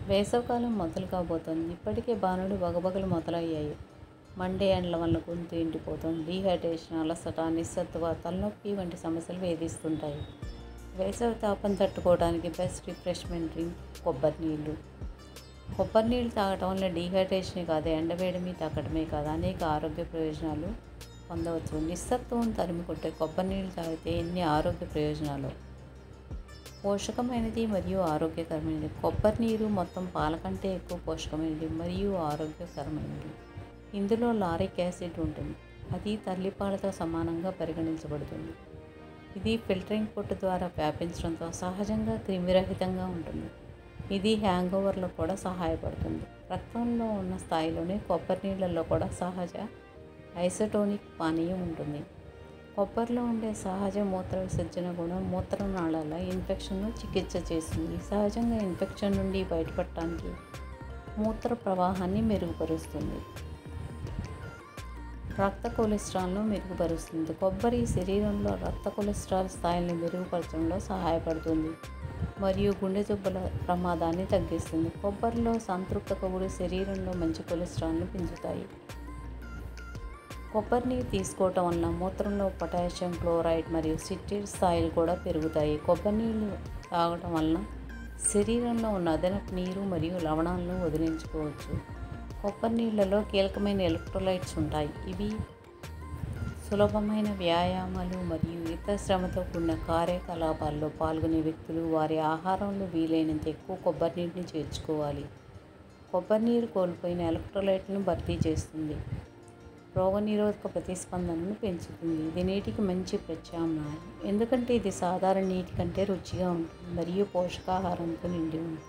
వేసవికాలం మొదలు కాబోతోంది. ఇప్పటికే బాణుడు బగబగలు మొదలయ్యాయి. మండే ఎండల వల్ల గొంతు ఎండిపోతుంది. డీహైడ్రేషన్, అలసట, నిస్సత్తువ, తలనొప్పి వంటి సమస్యలు వేధిస్తుంటాయి. వేసవి తాపం తట్టుకోవడానికి బెస్ట్ రిఫ్రెష్మెంట్ డ్రింక్ కొబ్బరి నీళ్ళు. కొబ్బరి నీళ్ళు తాగటం వల్ల డీహైడ్రేషనే కాదు, ఎండవేడిమి తగ్గడమే కాదు, అనేక ఆరోగ్య ప్రయోజనాలు పొందవచ్చు. నిస్సత్తువను తరిమికొట్టే కొబ్బరి నీళ్ళు తాగితే ఎన్ని ఆరోగ్య ప్రయోజనాలు! పోషకమైనది మరియు ఆరోగ్యకరమైనది. కొబ్బరి నీరు మొత్తం పాల కంటే ఎక్కువ పోషకమైనది మరియు ఆరోగ్యకరమైనది. ఇందులో లారిక్ యాసిడ్ ఉంటుంది. అది తల్లిపాలతో సమానంగా పరిగణించబడుతుంది. ఇది ఫిల్టరింగ్ పొట్టు ద్వారా వ్యాపించడంతో సహజంగా క్రిమిరహితంగా ఉంటుంది. ఇది హ్యాంగోవర్లో కూడా సహాయపడుతుంది. రక్తంలో ఉన్న స్థాయిలోనే కొబ్బరి నీళ్ళల్లో కూడా సహజ ఐసోటోనిక్ పానీయం ఉంటుంది. కొబ్బరిలో ఉండే సహజ మూత్ర విసర్జన గుణం మూత్రనాళాల ఇన్ఫెక్షన్ను చికిత్స చేస్తుంది. సహజంగా ఇన్ఫెక్షన్ నుండి బయటపడటానికి మూత్ర ప్రవాహాన్ని మెరుగుపరుస్తుంది. రక్త కొలెస్ట్రాల్ను మెరుగుపరుస్తుంది. కొబ్బరి శరీరంలో రక్త కొలెస్ట్రాల్ స్థాయిలను మెరుగుపరచడంలో సహాయపడుతుంది మరియు గుండె జబ్బుల ప్రమాదాన్ని తగ్గిస్తుంది. కొబ్బరిలో సంతృప్త కొవ్వులు శరీరంలో మంచి కొలెస్ట్రాల్ను పెంచుతాయి. కొబ్బరి నీరు తీసుకోవటం వలన మూత్రంలో పొటాషియం క్లోరైడ్ మరియు సిట్రేట్ స్థాయిలు కూడా పెరుగుతాయి. కొబ్బరి నీళ్ళు తాగటం వలన శరీరంలో ఉన్న అదనపు నీరు మరియు లవణాలను వదిలించుకోవచ్చు. కొబ్బరి నీళ్ళలో కీలకమైన ఎలక్ట్రోలైట్స్ ఉంటాయి. ఇవి సులభమైన వ్యాయామాలు మరియు ఇతర శ్రమతో కూడిన కార్యకలాపాల్లో పాల్గొనే వ్యక్తులు వారి ఆహారంలో వీలైనంత ఎక్కువ కొబ్బరి నీటిని చేర్చుకోవాలి. కొబ్బరి నీరు కోల్పోయిన ఎలక్ట్రోలైట్లను భర్తీ చేస్తుంది. రోగనిరోధక ప్రతిస్పందనను పెంచుతుంది. ఇది నీటికి మంచి ప్రత్యామ్నాయం, ఎందుకంటే ఇది సాధారణ నీటి కంటే రుచిగా ఉంటుంది మరియు పోషకాహారంతో నిండి ఉంటుంది.